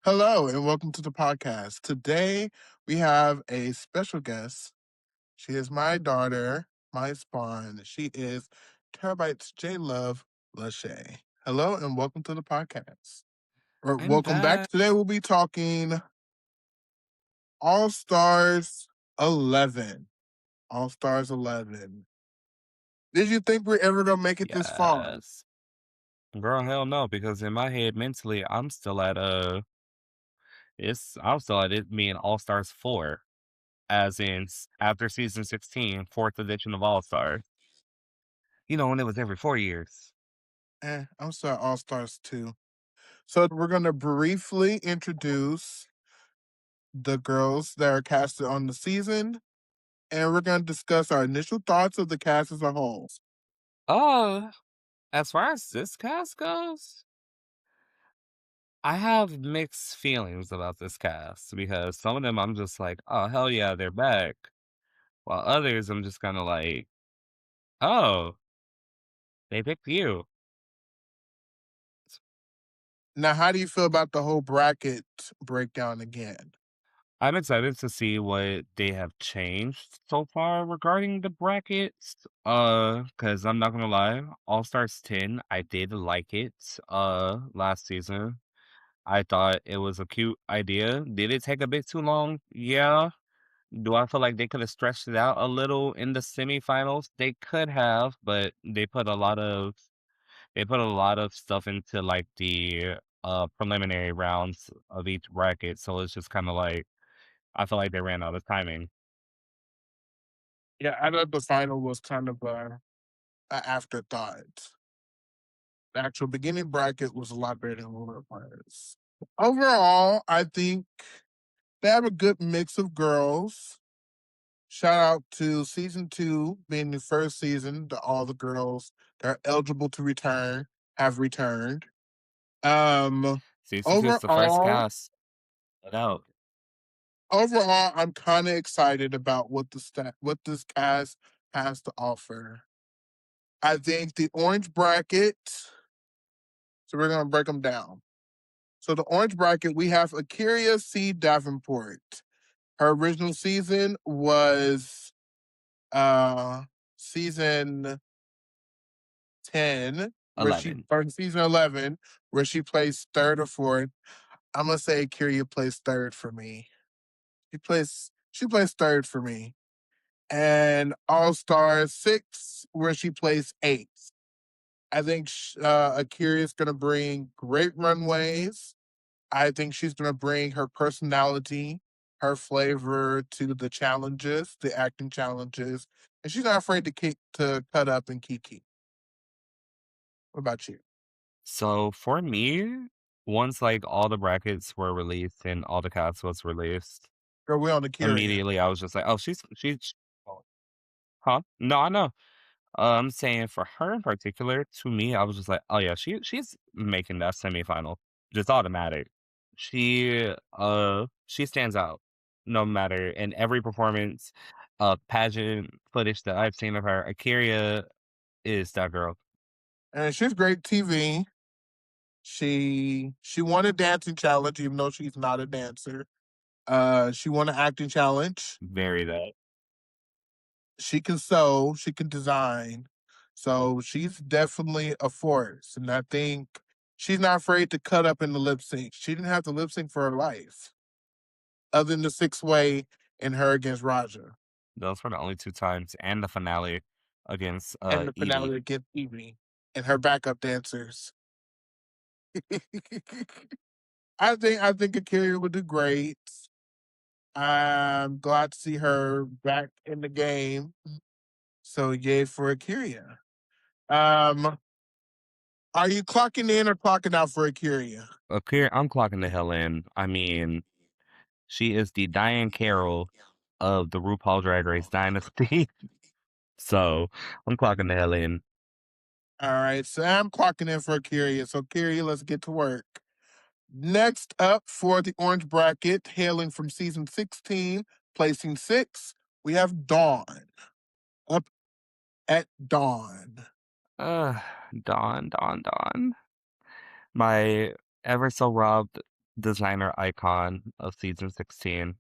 Hello and welcome to the podcast. Today we have a special guest. She is my daughter, my spawn. She is Terabyte's JLove Lachey. Hello and welcome to the podcast. Or I'm welcome back. back. Today we'll be talking All Stars 11. All Stars 11. Did you think we're ever going to make it this far? Yes. Girl, hell no, because in my head mentally, I'm still at it being All Stars 4, as in after season 16, fourth edition of All Stars. When it was every 4 years. I'm sorry, All Stars 2. So we're going to briefly introduce the girls that are casted on the season, and we're going to discuss our initial thoughts of the cast as a whole. Uh, as far as this cast goes, I have mixed feelings about this cast because some of them I'm just like, oh hell yeah, they're back. While others I'm just kinda like, oh, they picked you. Now, how do you feel about the whole bracket breakdown again? I'm excited to see what they have changed so far regarding the brackets. Because I'm not gonna lie, All Stars 10, I did like it. Last season, I thought it was a cute idea. Did it take a bit too long? Yeah. Do I feel like they could have stretched it out a little in the semifinals? They could have, but they put a lot of stuff into like the preliminary rounds of each bracket, so it's just kind of like I feel like they ran out of timing. Yeah, I thought the final was kind of a afterthought. The actual beginning bracket was a lot better than what it was. Overall, I think they have a good mix of girls. Shout out to season 2 being the first season that all the girls that are eligible to return have returned. Um, Season 2 is the first overall, cast let out. overall, I'm kind of excited about what this cast has to offer. I think the orange bracket. So we're gonna break them down. So the orange bracket, we have Akira C. Davenport. Her original season was uh season 10, where she 11. or season 11, where she plays third or fourth. I'm gonna say Akira plays third for me. She plays third for me. And All Star 6, where she plays eighth. I think Akira is gonna bring great runways. I think she's gonna bring her personality, her flavor to the challenges, the acting challenges, and she's not afraid to cut up and kiki. What about you? So for me, once like all the brackets were released and all the cast was released, Girl, we on Akira. immediately I was just like, oh, she's oh, huh? No, I know. I'm saying for her in particular, to me, I was just like, oh yeah, she's making that semifinal. Just automatic. She stands out no matter in every performance, pageant footage that I've seen of her. Akira is that girl. And she's great TV. She won a dancing challenge, even though she's not a dancer. She won an acting challenge. Very that. She can sew, she can design. So she's definitely a force. And I think she's not afraid to cut up in the lip sync. She didn't have to lip sync for her life, other than the 6-way in her against Raja Those were the only two times, and the finale against and the Evie. finale against Evie and her backup dancers. I think Akira would do great. I'm glad to see her back in the game. So yay for Akira. Um, are you clocking in or clocking out for Akira? Akira, I'm clocking the hell in. I mean, she is the Diane Carroll of the RuPaul Drag Race dynasty. So I'm clocking the hell in. All right, so I'm clocking in for Akira. So Akira, let's get to work. Next up for the orange bracket, hailing from season 16, placing 6, we have Dawn. Up at Dawn. Uh, Dawn. My ever so robbed designer icon of season 16.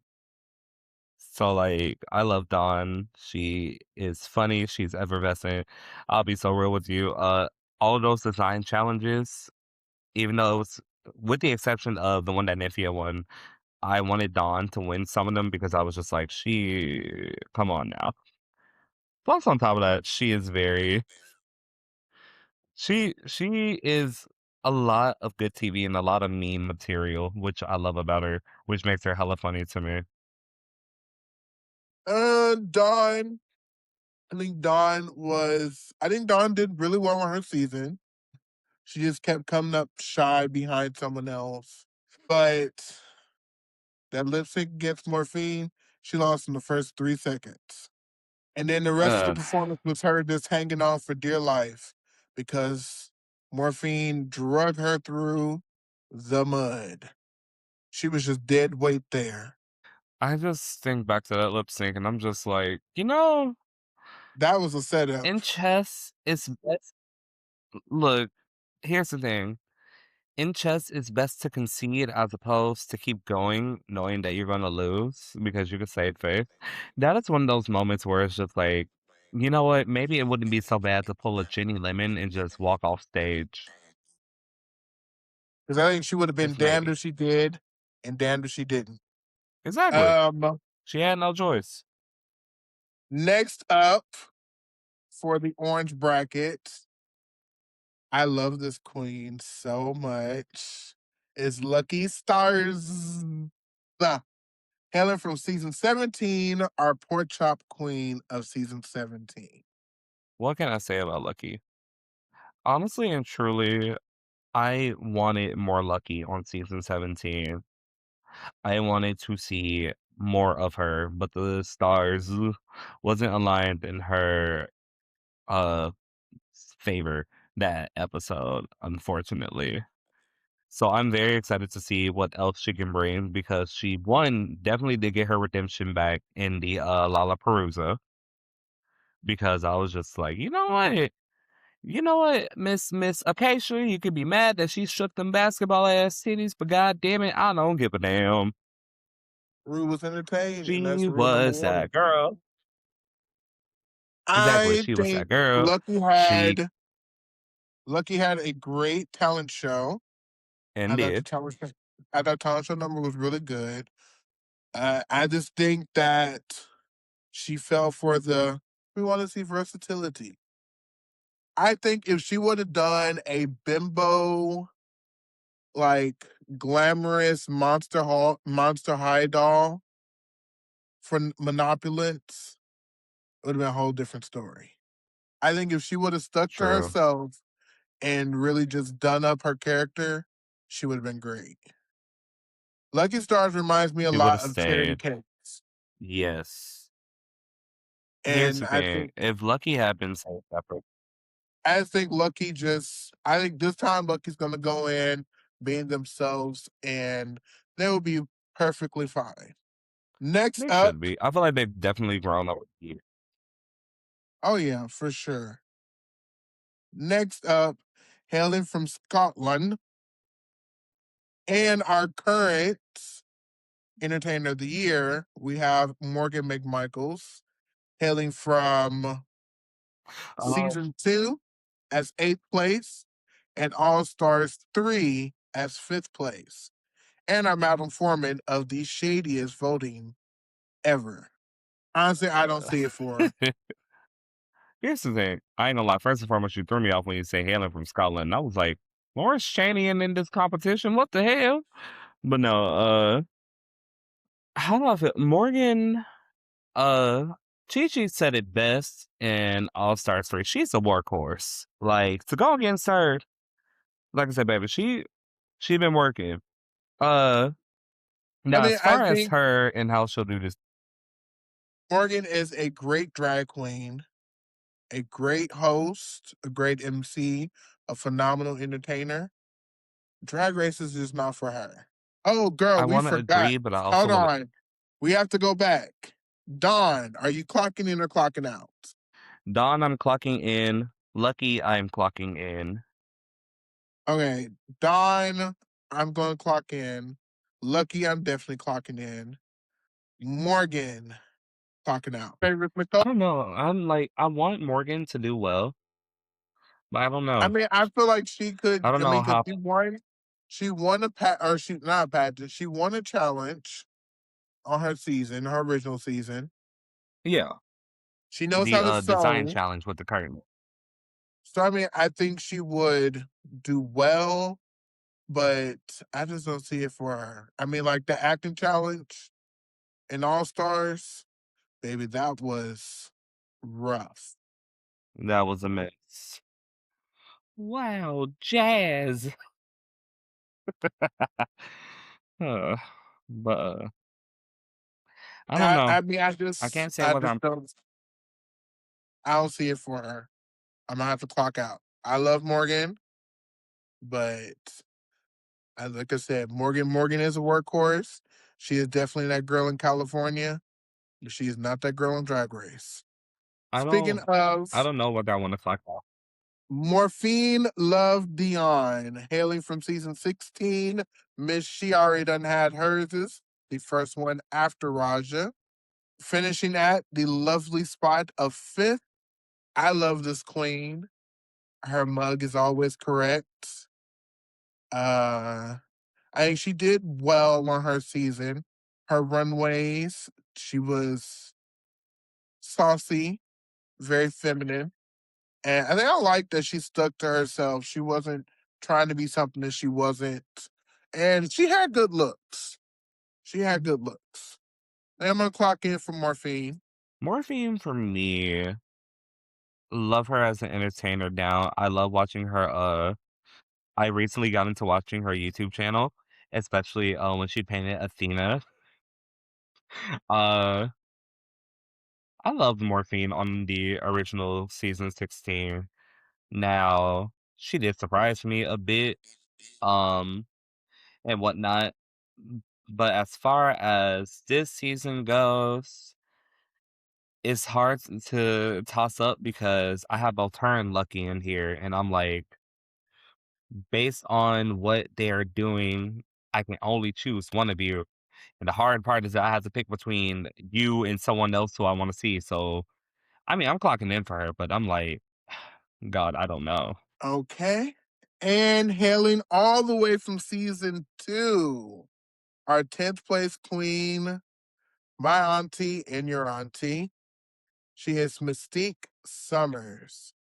So, like, I love Dawn. She is funny, she's effervescent. I'll be so real with you, all of those design challenges, even though it was with the exception of the one that Nifia won, I wanted Dawn to win some of them because I was just like, "She come on now." Plus, on top of that, she is very she is a lot of good TV and a lot of meme material, which I love about her, which makes her hella funny to me. Dawn. I think Dawn did really well on her season. She just kept coming up shy behind someone else. But that lip sync against Morphine, she lost in the first 3 seconds. And then the rest of the Uh, performance was her just hanging on for dear life because Morphine drug her through the mud. She was just dead weight there. I just think back to that lip sync and I'm just like, you know, That was a setup. in chess, it's best. Look, here's the thing. In chess, it's best to concede as opposed to keep going, knowing that you're going to lose because you can save face. That is one of those moments where it's just like, you know what? Maybe it wouldn't be so bad to pull a Jenny Lemon and just walk off stage. Because I think she would have been Just damned maybe. if she did and damned if she didn't. Exactly. Um, She had no choice. Next up for the orange bracket, I love this queen so much. Is Lucky Stars. Hailing from season 17, our pork chop queen of season 17. What can I say about Lucky? Honestly and truly, I wanted more Lucky on season 17. I wanted to see more of her, but the stars wasn't aligned in her uh favor that episode, unfortunately. So I'm very excited to see what else she can bring because she one definitely did get her redemption back in the Lollapalooza because I was just like, you know what, Miss Acacia, you could be mad that she shook them basketball ass titties, but god damn it, I don't give a damn. Rue was entertained, and that's She rule number was one. that girl. Exactly, I she was think that girl. She Lucky had a great talent show. I thought the ended. talent show, I thought talent show number was really good. I just think that she fell for the we want to see versatility. I think if she would have done a bimbo like glamorous monster high doll for Monopulence, it would have been a whole different story. I think if she would have stuck to True. herself and really just done up her character, she would have been great. Lucky Stars reminds me a She would lot have of Charity stayed. Cakes. Yes. Here's And the thing. If Lucky had been so separate, I think this time Lucky's gonna go in, being themselves, and they will be perfectly fine. Next they up, should be. I feel like they've definitely grown up with you. oh yeah, for sure. Next up, hailing from Scotland, and our current entertainer of the year, we have Morgan McMichaels, hailing from Um, season 2 as 8th place, and All Stars 3 as 5th place. And our Madam Foreman of the shadiest voting ever. Honestly, I don't see it for her. here's the thing. I ain't gonna lie. First and foremost, you threw me off when you say hailing from Scotland. I was like, Lawrence Shanian in this competition? What the hell? But no, how do I feel? Morgan, uh, Chi Chi said it best in All Stars 3. She's a workhorse. Like, to go against her, like I said, baby, she been working. Uh, I Now, mean, as I far as think her and how she'll do this, Morgan is a great drag queen, a great host, a great MC, a phenomenal entertainer. Drag Race is just not for her. Oh, girl, I we want to forgot. agree, but I also Hold want to. on. We have to go back. Dawn, are you clocking in or clocking out? Dawn, I'm clocking in. Lucky, I'm clocking in. Okay, Dawn, I'm going to clock in. Lucky, I'm definitely clocking in. Morgan, clocking out. Favorite I Nicole? don't know. I want Morgan to do well, but I don't I know. mean, I feel like she I could. don't I know mean, because how. she won a pat, or she not a pageant. She won a challenge on her season, her original season. Yeah, She knows the how to design sew. challenge with the curtain. So I mean, I think she would do well, but I just don't see it for her. I mean, like the acting challenge in All Stars, baby, that was rough. That was a mess. Wow, jazz. Uh, but I don't know. I mean, I can't say I what just I'm. don't, I don't see it for her. I'm gonna have to clock out. I love Morgan, but like I said, Morgan is a workhorse. She is definitely that girl in California, but she is not that girl in Drag Race. I Speaking don't. I of don't know what I want to talk about. Morphine Love Dion, hailing from season 16, Miss She already done had hers, the first one after Raja, finishing at the lovely spot of fifth. I love this queen. Her mug is always correct. Uh, I think she did well on her season. Her runways, she was saucy, very feminine. And I think I like that she stuck to herself. She wasn't trying to be something that she wasn't. And she had good looks. She had good looks. And I'm gonna clock in for Morphine. Morphine for me. Love her as an entertainer now. I love watching her. I recently got into watching her YouTube channel, especially when she painted Athena. Uh, I loved Morphine on the original season 16. Now, she did surprise me a bit, um, and whatnot. But as far as this season goes, it's hard to toss up because I have both her and Lucky in here, and I'm like, based on what they are doing, I can only choose one of you. And the hard part is that I have to pick between you and someone else who I want to see. So, I mean, I'm clocking in for her, but I'm like, God, I don't know. Okay. And hailing all the way from season 2, our 10th place queen, my auntie and your auntie. She is Mystique Summers.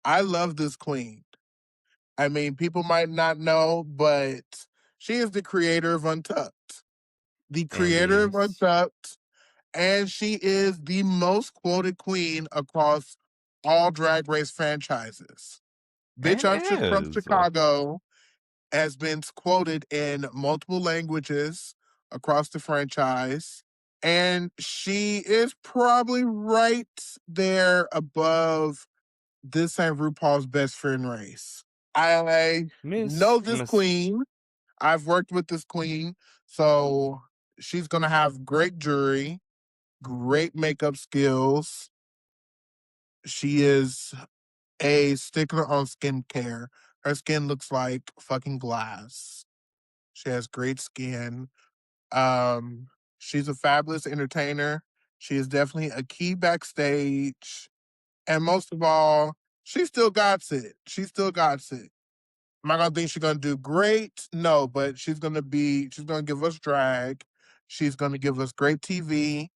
I love this queen. I mean, people might not know, but she is the creator of Untucked. The And creator of is. Untucked, and she is the most quoted queen across all Drag Race franchises. Bitch And Usher from is. Chicago has been quoted in multiple languages across the franchise. And she is probably right there above this and RuPaul's best friend race. I know this Miss. queen. I've worked with this queen. So she's going to have great jewelry, great makeup skills. She is a stickler on skincare. Her skin looks like fucking glass. She has great skin. Um, she's a fabulous entertainer. She is definitely a key backstage. And most of all, she still got it. She still got it. Am I gonna think she's gonna do great? No, but she's gonna give us drag. She's gonna give us great TV.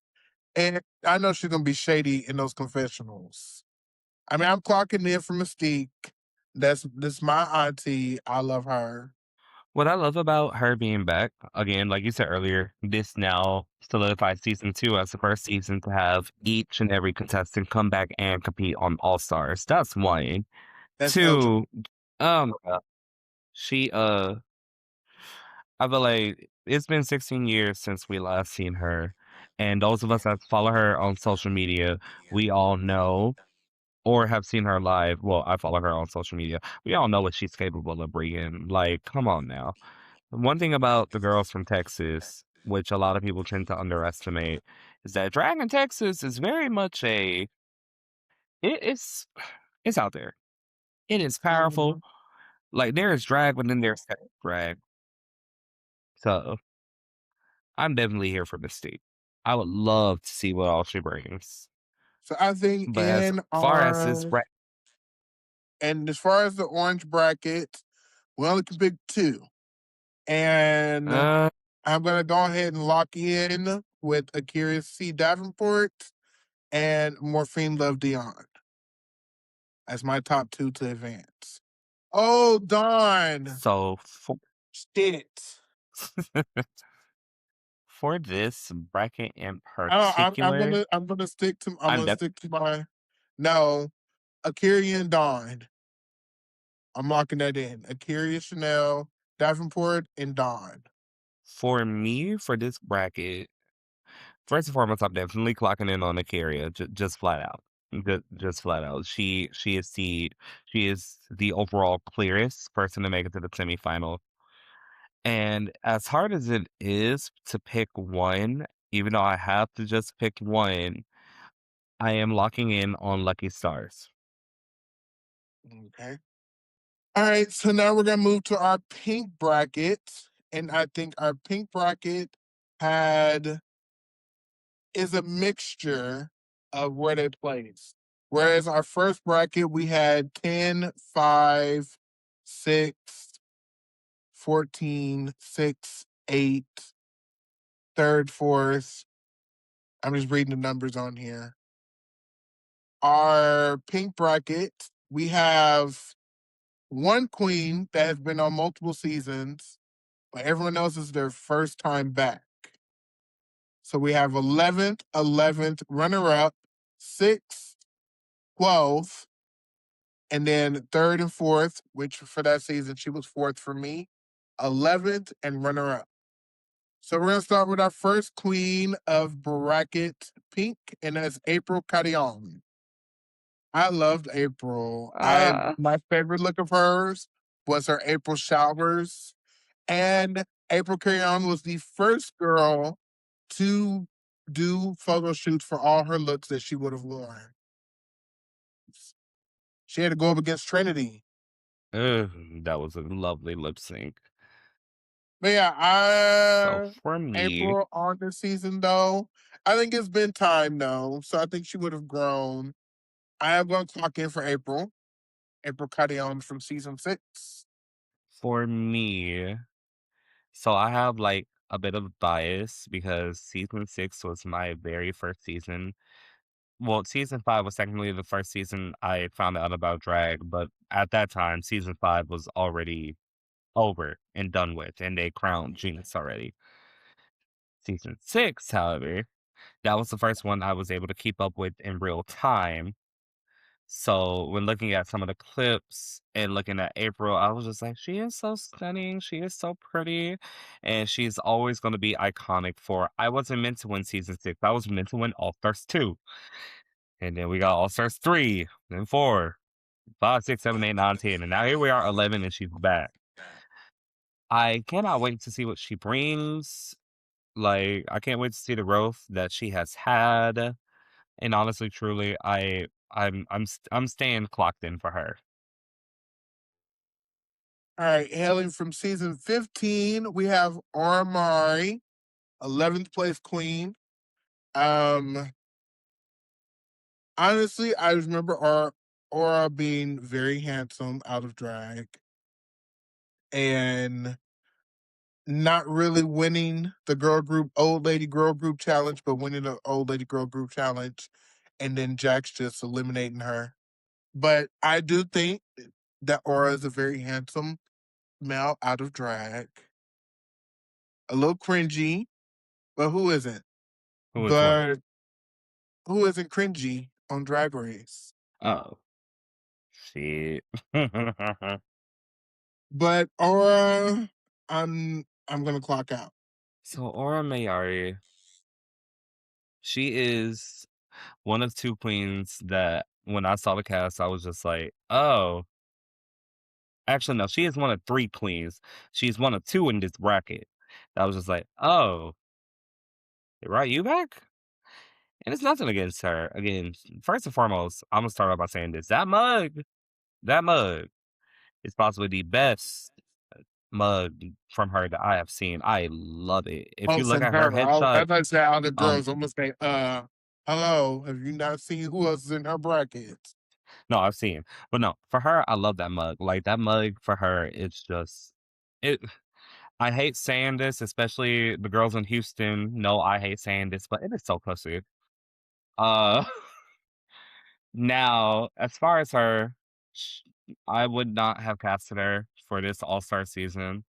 And I know she's gonna be shady in those confessionals. I mean, I'm clocking in for Mystique. This my auntie. I love her. What I love about her being back, again, like you said earlier, this now solidifies season two as the first season to have each and every contestant come back and compete on All Stars. That's one. That's eligible. Two, she I feel like it's been 16 years since we last seen her. And those of us that follow her on social media, we all know or have seen her live. Well, I follow her on social media. We all know what she's capable of bringing. Like, come on now. One thing about the girls from Texas, which a lot of people tend to underestimate, is that drag in Texas is very much it's it's out there. It is powerful. Mhm. Like there is drag, but then there's drag. So I'm definitely here for Mystique. I would love to see what all she brings. So I think But as far as this and as far as the orange bracket, we only can pick two. And uh, I'm gonna go ahead and lock in with Akira C. Davenport and Morphine Love Dion as my top two to advance. Oh darn. so for, Shit. for this bracket in I'm particular, I'm I'm gonna def- stick to my no Akira and Dawn. I'm locking that in. Akira Chanel, Davenport, and Dawn. for me for this bracket. First and foremost, I'm definitely clocking in on Akaria, just flat out. Just flat out. She is the overall clearest person to make it to the semifinal. And as hard as it is to pick one, even though I have to just pick one, I am locking in on Lucky Stars. Okay. All right, so now we're gonna move to our pink bracket, and I think our pink bracket had is a mixture of where they placed. Whereas our first bracket we had 10, 5, 6, 14, 6, 8, third, fourth. I'm just reading the numbers on here. Our pink bracket, we have one queen that has been on multiple seasons, but everyone else is their first time back. So we have 11th runner up, 6th, 12th, and then third and fourth, which for that season, she was fourth for me, 11th and runner up. So we're going to start with our first queen of bracket pink, and that's April Carrion. I loved April. I Uh, My favorite look of hers was her April showers. And April Carrion was the first girl to do photo shoots for all her looks that she would have worn. She had to go up against Trinity. ugh, that was a lovely lip sync. But yeah, So for me, April on this season though, I think it's been time though. So I think she would have grown. I am going to clock in for April. April Carrion from season 6. for me, so I have like a bit of bias because season 6 was my very first season. Well, season 5 was technically the first season I found out about drag, but at that time, season 5 was already over and done with, and they crowned Genius already. Season 6, however, that was the first one I was able to keep up with in real time. So when looking at some of the clips and looking at April, I was just like, she is so stunning. She is so pretty. And she's always going to be iconic for. I wasn't meant to win season 6. I was meant to win All Stars 2. And then we got All Stars 3, then 4, 5, 6, 7, 8, 9, 10. And now here we are, 11, and she's back. I cannot wait to see what she brings. Like, I can't wait to see the growth that she has had. And honestly, truly, I'm staying clocked in for her. All right, hailing from season 15, we have Ormari, 11th place queen. Um, Honestly, I remember Aura being very handsome out of drag and not really winning the old lady girl group challenge, but winning the old lady girl group challenge, and then Jack's just eliminating her. But I do think that Aura is a very handsome male out of drag. A little cringy, but who isn't? Who is what? But who isn't cringy on Drag Race? Oh, shit. But Aura, I'm gonna clock out. So Aura Mayari, she is one of two queens that when I saw the cast, I was just like, oh. Actually, no, she is one of three queens. She's one of two in this bracket. I was just like, oh, right, you back? And it's nothing against her. Again, first and foremost, I'm gonna start off by saying this. That mug is possibly the best. mug from her that I have seen. I love it. If Oh, you look from at her her. headshot, As I said, all the um, girls, I'm gonna say, hello. Have you not seen who else is in her bracket? no, I've seen, but no, for her, I love that mug. Like that mug for her, it's just it. I hate saying this, especially the girls in Houston know I hate saying this, but it is so pussy. Uh, now as far as her, sh- I would not have casted her for this All Star season.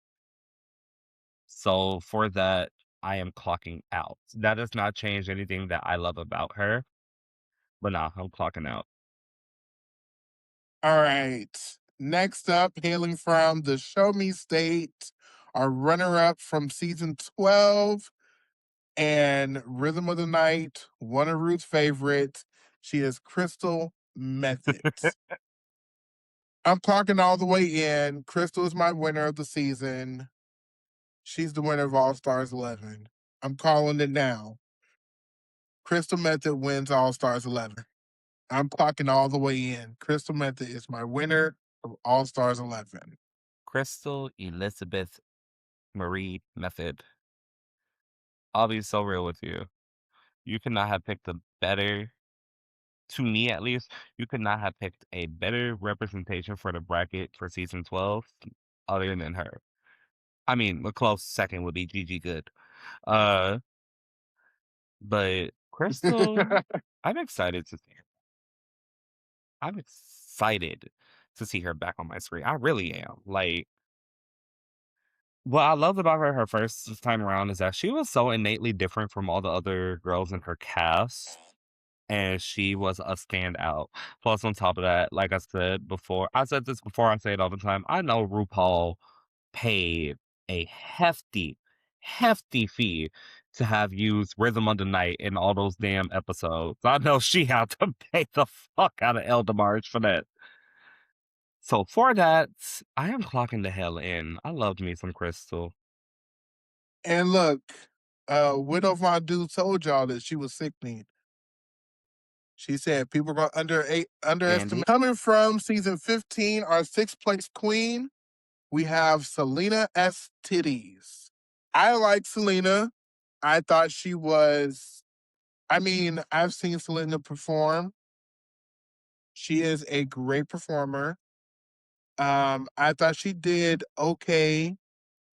So for that, I am clocking out. That does not change anything that I love about her, but nah, I'm clocking out. All right. Next up, hailing from the Show Me State, our runner up from season 12 and Rhythm of the Night, one of Ruth's favorites. She is Crystal Method. I'm clocking all the way in. Crystal is my winner of the season. She's the winner of All Stars 11. I'm calling it now. Crystal Method wins All Stars 11. I'm clocking all the way in. Crystal Method is my winner of All Stars 11. Crystal Elizabeth Marie Method. I'll be so real with you. You could not have picked a better, to me at least, you could not have picked a better representation for the bracket for season 12 other than her. I mean, a close second would be Gigi Good. Uh, but Crystal, I'm excited to see her. I'm excited to see her back on my screen. I really am. Like, what I loved about her first time around is that she was so innately different from all the other girls in her cast, and she was a standout. Plus, on top of that, like I said this before, I say it all the time. I know RuPaul paid a hefty fee to have used Rhythm of the Night in all those damn episodes. I know she had to pay the fuck out of Eldemarge for that. So for that, I am clocking the hell in. I loved me some Crystal. And look, Widow Von Du told y'all that she was sickening. She said people are going to underestimate. Andy, Coming from season 15, our sixth place queen, we have Selena S. Titties. I like Selena. I thought she was, I mean, I've seen Selena perform. She is a great performer. I thought she did okay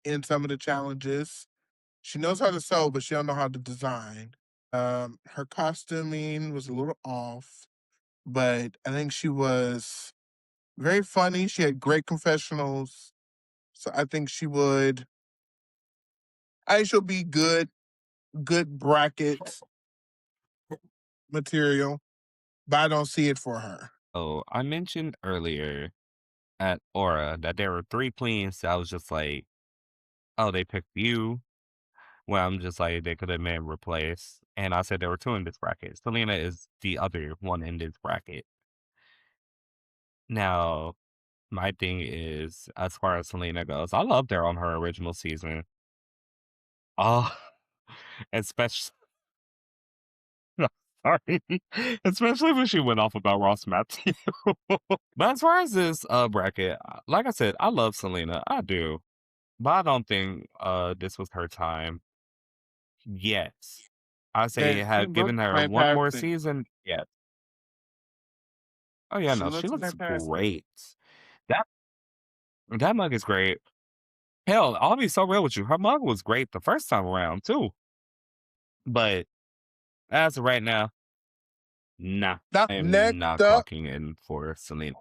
in some of the challenges. She knows how to sew, but she don't know how to design. Her costuming was a little off, but I think she was very funny. She had great confessionals. So I think I think she'll be good bracket material, but I don't see it for her. oh, I mentioned earlier at Aura that there were 3 queens that I was just like, "Oh, they picked you." Well, I'm just like, they could have been replaced, and I said there were 2 in this bracket. Selena is the other one in this bracket. Now, my thing is, as far as Selena goes, I loved her on her original season. Oh, especially sorry, especially when she went off about Ross Matthew. But as far as this, bracket, like I said, I love Selena, I do, but I don't think, this was her time yet. I say And she had given looks her 1 more fantastic. season, yes. Oh, yeah, She no, she looks looks fantastic. great. That that mug is great. Hell, I'll be so real with you, her mug was great the first time around too, but as of right now, nah, Now, I am not clocking in for Selena.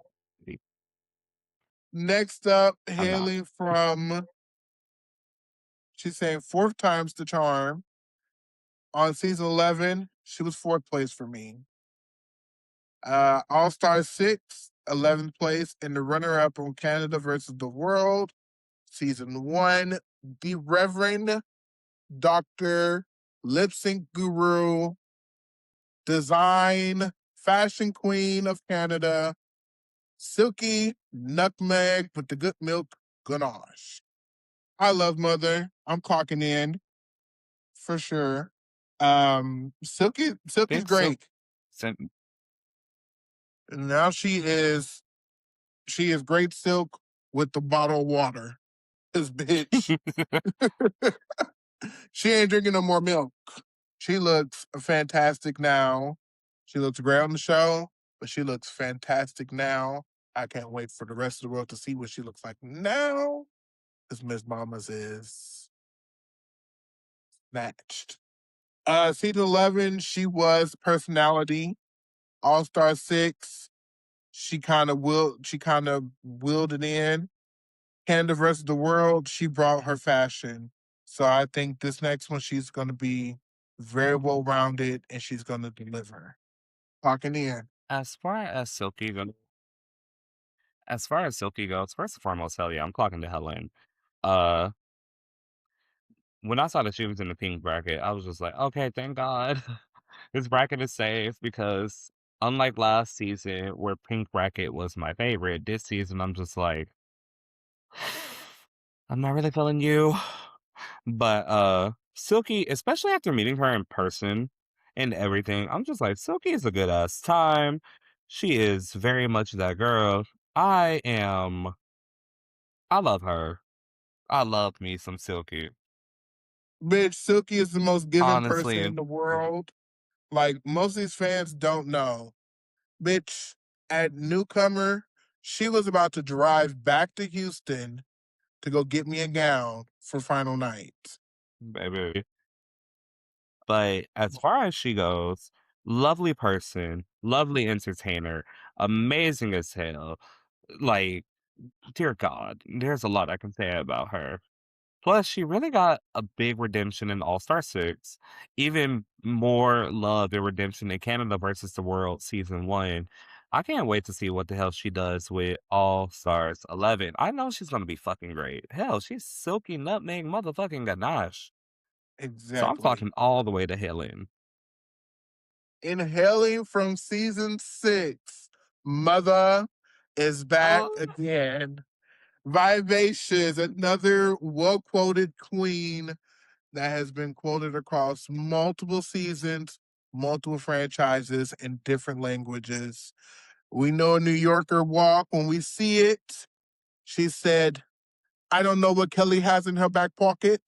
next up, I'm not. hailing from, she's saying fourth time's the charm. On season 11, she was fourth place for me. All Star 6, 11th place, and the runner up on Canada versus the World, season 1, the Reverend Dr. Lip Sync Guru, Design, Fashion Queen of Canada, Silky Nutmeg with the good milk ganache. I love Mother. I'm clocking in for sure. Silky's Did Silk great. sent Now she is great Silk with the bottled water. Cause bitch, she ain't drinking no more milk. She looks fantastic now. She looks great on the show, but she looks fantastic now. I can't wait for the rest of the world to see what she looks like now. Because Miss Mamas is snatched. Season 11, she was personality. All Star 6, she kind of willed it in. Canada versus the world, she brought her fashion. So I think this next one, she's going to be very well rounded and she's going to deliver. Clocking in. As far as Silky goes, first and foremost, hell yeah, I'm clocking the hell in. Uh, when I saw that she was in the pink bracket, I was just like, okay, thank God. This bracket is safe because unlike last season where pink bracket was my favorite, this season I'm just like, I'm not really feeling you. But Silky, especially after meeting her in person and everything, I'm just like, Silky is a good ass time. She is very much that girl. I am I love her. I love me some Silky. Bitch, Silky is the most giving person Honestly, in the world. Like, most of these fans don't know. Bitch, at Newcomer, she was about to drive back to Houston to go get me a gown for final night. baby. But as far as she goes, lovely person, lovely entertainer, amazing as hell. Like, dear God, there's a lot I can say about her. Plus, she really got a big redemption in All Star 6. Even more love and redemption in Canada versus the World Season 1. I can't wait to see what the hell she does with All Stars 11. I know she's going to be fucking great. Hell, she's silky nutmeg motherfucking ganache. So I'm Exactly. talking all the way to hell in. Inhaling from season 6, Mother is back Oh, again. Vivacious, another well quoted queen that has been quoted across multiple seasons, multiple franchises, in different languages. We know a New Yorker walk when we see it. She said, I don't know what Kelly has in her back pocket,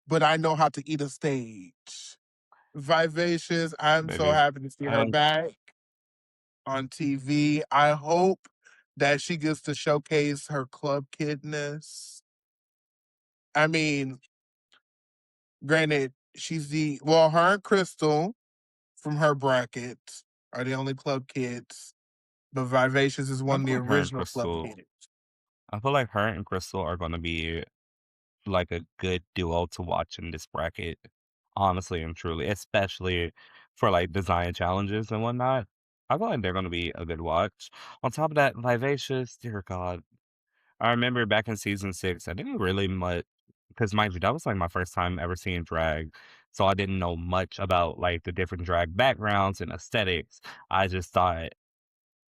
but I know how to eat a stage. Vivacious, I'm so baby. happy to see her I back on TV. I hope that she gets to showcase her club kidness. I mean, granted, her and Crystal from her bracket are the only club kids, but Vivacious is I one of feel the like her and original club Crystal. kids. I feel like her and Crystal are gonna be like a good duo to watch in this bracket. Honestly and truly, especially for like design challenges and whatnot. I feel like they're gonna be a good watch. On top of that, Vivacious, dear God. I remember back in season 6, I didn't really much because mind you, that was like my first time ever seeing drag. So I didn't know much about like the different drag backgrounds and aesthetics. I just thought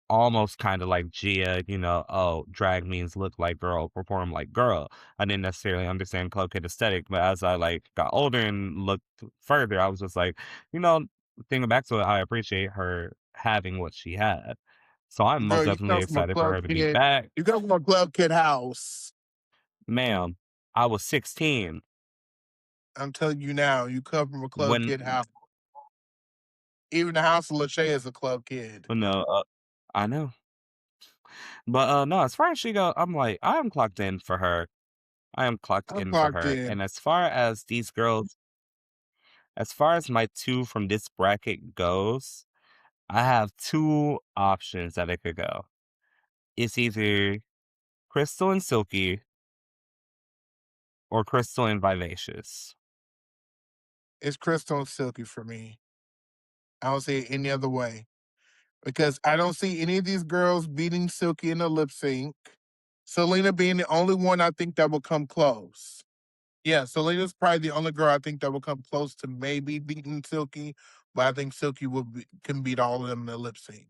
almost kinda like Gia, "Oh, drag means look like girl, perform like girl." I didn't necessarily understand Club Kid aesthetic, but as I, like, got older and looked further, I was just like, you know, thinking back to it, I appreciate her having what she had. So I'm most Girl, you definitely come from a excited for club her to be kid. back. You come from a club kid house. Ma'am, I was 16 I'm telling you now, you come from a club when kid house. Even the house of Lachey is a club kid. no, I know. But, no, as far as she go, I'm like, I am clocked in for her. I am clocked I'm in for clocked her, in. and as far as my 2 from this bracket goes, I have 2 options that it could go. It's either Crystal and Silky or Crystal and Vivacious. It's Crystal and Silky for me. I don't see it any other way. Because I don't see any of these girls beating Silky in a lip sync. Selena being the only one I think that will come close. Yeah, Selena's probably the only girl I think that will come close to maybe beating Silky, but I think Silky can beat all of them in the lip sync.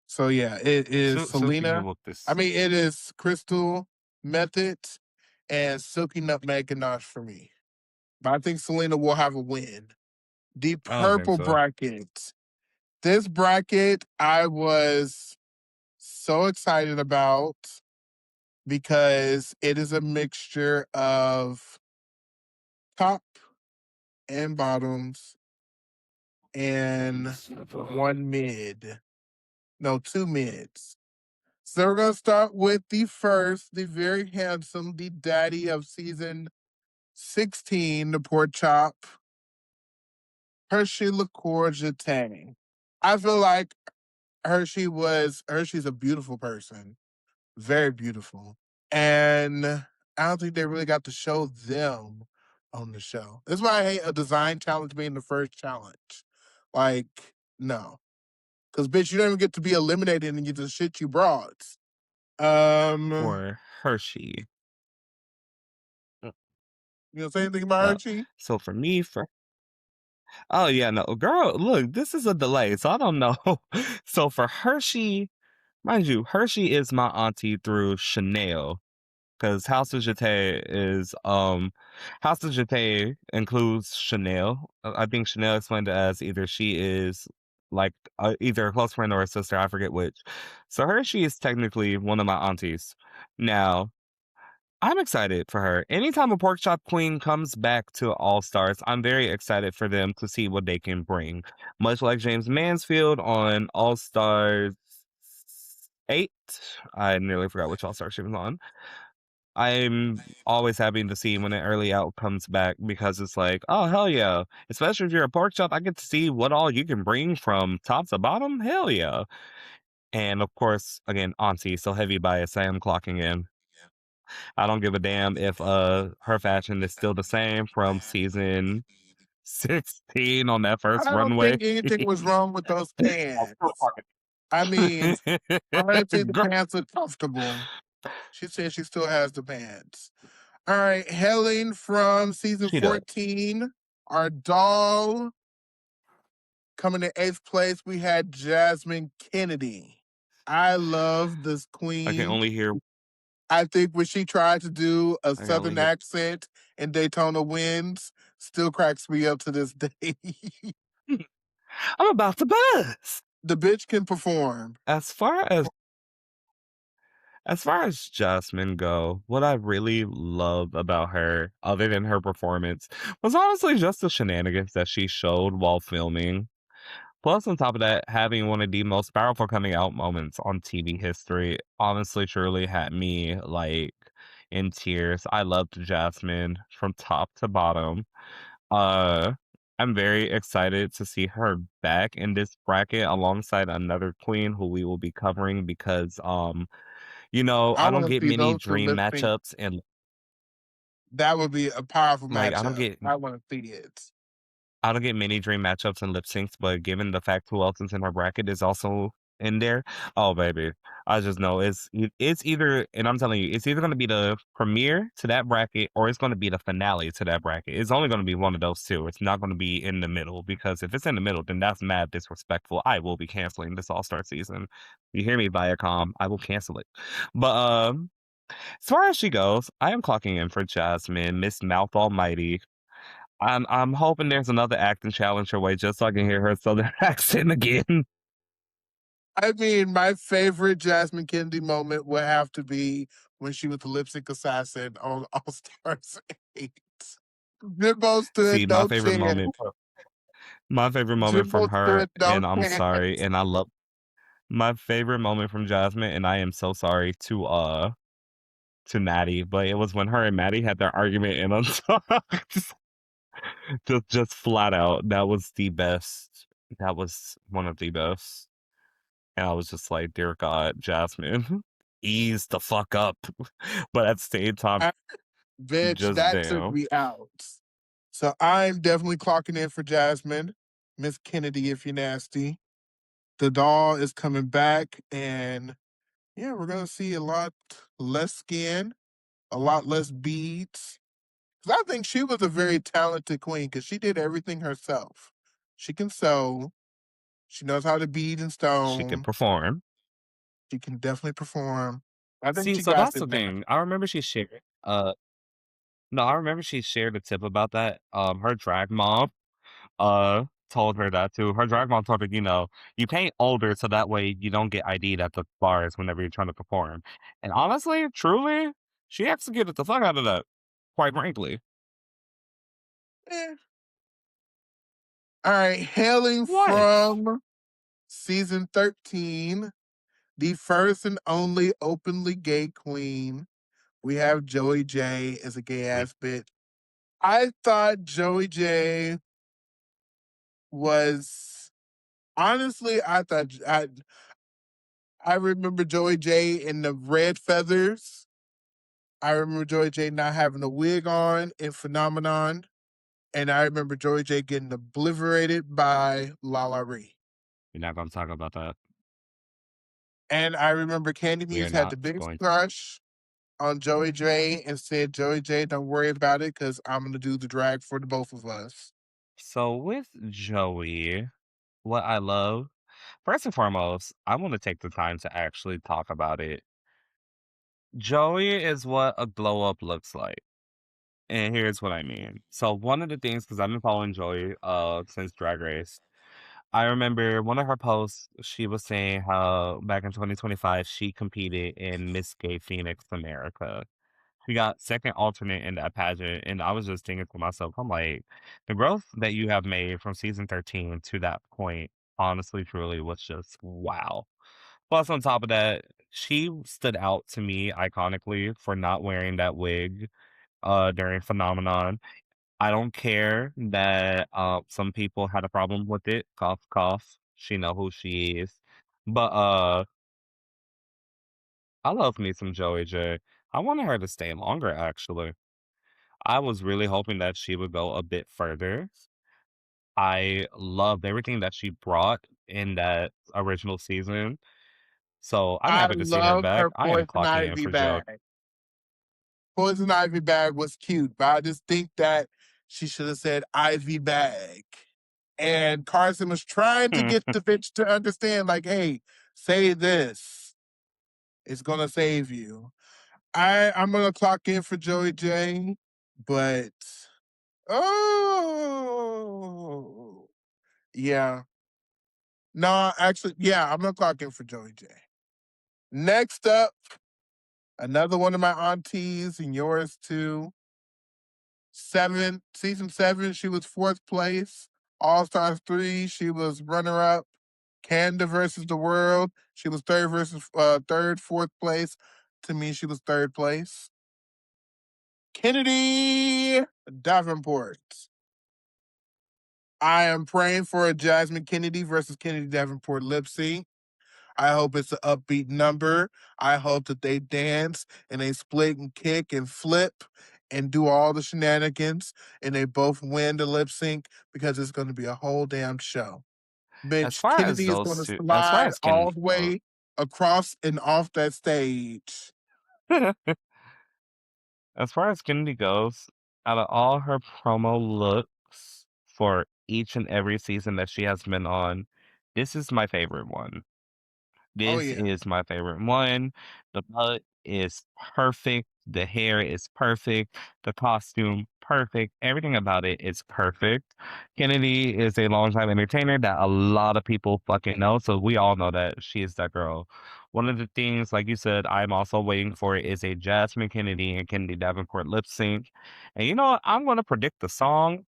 So yeah, it is Silky can Selena. whoop I this. mean, it is Crystal Method and Silky Nutmeg Ganache for me. But I think Selena will have a win. The I don't think purple so. bracket. This bracket I was so excited about because it is a mixture of top and bottoms and one mid. No, two mids. So we're gonna start with the first, the very handsome, the daddy of season 16, the pork chop, Hershey Liqueur Jatang. I feel like Hershey's a beautiful person, very beautiful, and I don't think they really got to show them on the show. That's why I hate a design challenge being the first challenge. Like, no, because bitch, you don't even get to be eliminated and you just shit you broads. Um, For Hershey. Mm, you know, say anything about Uh, Hershey? so for me, for oh yeah, no, girl, look, this is a delay, so I don't know. So for Hershey, mind you, Hershey is my auntie through Chanel. Because House of Jete includes Chanel. I think Chanel explained it as either she is like either a close friend or a sister, I forget which. So Hershey is technically one of my aunties. Now, I'm excited for her. Anytime a pork chop queen comes back to All Stars, I'm very excited for them to see what they can bring. Much like James Mansfield on All Stars 8. I nearly forgot which All Star she was on. I'm always happy to see when an early out comes back because it's like, oh hell yeah. Especially if you're a pork chop, I get to see what all you can bring from top to bottom. Hell yeah. And of course, again, Auntie, so heavy bias, I am clocking in. I don't give a damn if her fashion is still the same from season 16 on that I first don't runway. think anything was wrong with those pants. I mean, honestly, the Girl, pants are comfortable. She said she still has the pants. All right, hailing from season she does. 14, our doll coming in eighth place, we had Jasmine Kennedy. I love this I can queen. only hear I think when she tried to do a I can only southern hear accent in Daytona Winds, still cracks me up to this day. I'm about to buzz. The bitch can perform. As far as Jasmine go, what I really love about her, other than her performance, was honestly just the shenanigans that she showed while filming. Plus, on top of that, having one of the most powerful coming out moments on TV history honestly truly had me like in tears. I loved Jasmine from top to bottom. Uh I'm very excited to see her back in this bracket alongside another queen who we will be covering because I I don't want to get see many those two dream lip sync. matchups and That would be a powerful like matchup. I want to see it. I don't get many dream matchups and lip syncs, but given the fact who else is in her bracket is also in there, oh baby, I just know it's either, and I'm telling you, it's either going to be the premiere to that bracket or it's going to be the finale to that bracket. It's only going to be one of those two. It's not going to be in the middle because if it's in the middle, then that's mad disrespectful. I will be canceling this All Star season. You hear me, Viacom? I will cancel it. But as far as she goes, I am clocking in for Jasmine, Miss Mouth Almighty. I'm hoping there's another acting challenge her way just so I can hear her southern accent again. I mean, my favorite Jasmine Kennedy moment would have to be when she was the lip sync assassin on All Stars 8. Jimbo See, stood no chance. my favorite moment Jimbo from her, stood no and I'm sorry, chance. and I love my favorite moment from Jasmine, and I am so sorry to Maddie, but it was when her and Maddie had their argument and I'm sorry. Just flat out. That was the best. That was one of the best. And I was just like, dear God, Jasmine, ease the fuck up. But at the same time, I- Bitch, just that took damn. me out. So I'm definitely clocking in for Jasmine. Miss Kennedy, if you're nasty. The doll is coming back, and yeah, we're gonna see a lot less skin, a lot less beads. 'Cause I think she was a very talented queen because she did everything herself. She can sew. She knows how to bead and She could stone. perform. She can definitely perform. I think See, she so got that's this the now. thing. I remember she shared no, I remember she shared a tip about that. Her drag mom. told her that too. Her drag mom told her, "You paint older so that way you don't get ID'd at the bars whenever you're trying to perform." And honestly, truly, she executed the fuck out of that, quite frankly. Eh. All right, hailing What? from season 13, the first and only openly gay queen, we have Joey J as a gay We ass bitch. I thought Joey J was honestly, I remember Joey J in the red feathers. I remember Joey J not having a wig on in Phenomenon. And I remember Joey J getting obliterated by Lala Ree. we're not gonna talk about that. And I remember Candy We are Muse had not the biggest going. crush on Joey J and said, Joey J, don't worry about it because I'm going to do the drag for the both of us. So with Joey, what I love, first and foremost, I want to take the time to actually talk about it. Joey is what a glow up looks like. And here's what I mean. So one of the things, because I've been following Joey since Drag Race, I remember one of her posts, she was saying how back in 2025 she competed in Miss Gay Phoenix America. She got second alternate in that pageant, and I was just thinking to myself, I'm like, the growth that you have made from season 13 to that point, honestly, truly was just wow. Plus, on top of that, she stood out to me iconically for not wearing that wig during Phenomenon. I don't care that some people had a problem with it. Cough, cough. She know who she is. But I love me some Joey J. I wanted her to stay longer, actually. I was really hoping that she would go a bit further. I loved everything that she brought in that original season. So I'm I happy to see her love back. her I am Poison clocking in Ivy for Joey. bag. Poison Ivy bag was cute, but I just think that she should have said Ivy bag. And Carson was trying to get the bitch to understand, like, hey, say this. It's gonna save you. I'm gonna clock in for Joey J, but oh yeah. No, actually, yeah, I'm gonna clock in for Joey J. Next up, another one of my aunties and yours too. Season 7, she was fourth place. All Stars 3, she was runner up. Canada versus the world, she was third, fourth place. To me, she was third place. Kennedy Davenport. I am praying for a Jasmine Kennedy versus Kennedy Davenport lip sync. I hope it's an upbeat number. I hope that they dance and they split and kick and flip and do all the shenanigans and they both win the lip sync because it's going to be a whole damn show. As Bitch, far as Kennedy is those going to two, as far slide as all Kennedy the goes, way across and off that stage. as far as Kennedy goes, out of all her promo looks for each and every season that she has been on, this is my favorite one. Oh, This yeah. is my favorite one. The butt is perfect. The hair is perfect. The costume, perfect. Everything about it is perfect. Kennedy is a longtime entertainer that a lot of people fucking know. So we all know that she is that girl. One of the things, like you said, I'm also waiting for is a Jasmine Kennedy and Kennedy Davenport lip sync. And you know what? I'm going to predict the song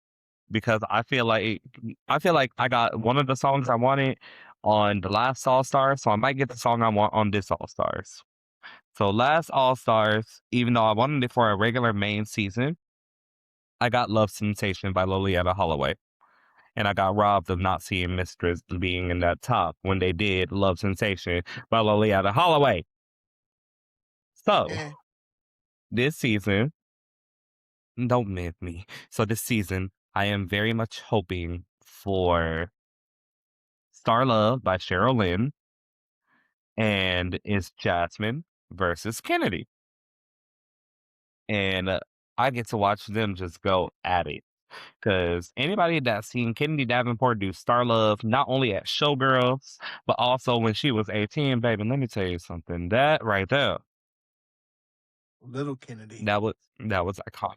because I feel like I got one of the songs I wanted on the last All Stars, so I might get the song I want on this All Stars. So last All Stars, even though I wanted it for a regular main season, I got Love Sensation by Lolietta Holloway. And I got robbed of not seeing Mistress being in that top when they did Love Sensation by Lolietta Holloway. So Eh. this season, don't miss me. So this season, I am very much hoping for Star Love by Cheryl Lynn and it's Jasmine versus Kennedy. And I get to watch them just go at it. Because anybody that's seen Kennedy Davenport do Star Love, not only at Showgirls, but also when she was 18, baby, let me tell you something. That right there, Little Kennedy. that was iconic.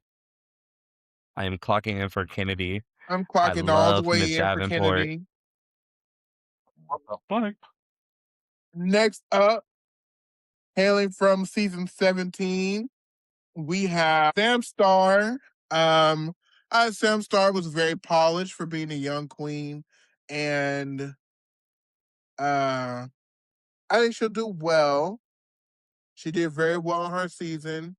I am clocking in for Kennedy. I'm I clocking all the love Miss way in for Davenport. Kennedy. What the fuck? Next up, hailing from season 17, we have Sam Star. Um, Sam Star was very polished for being a young queen, and uh, I think she'll do well. She did very well in her season.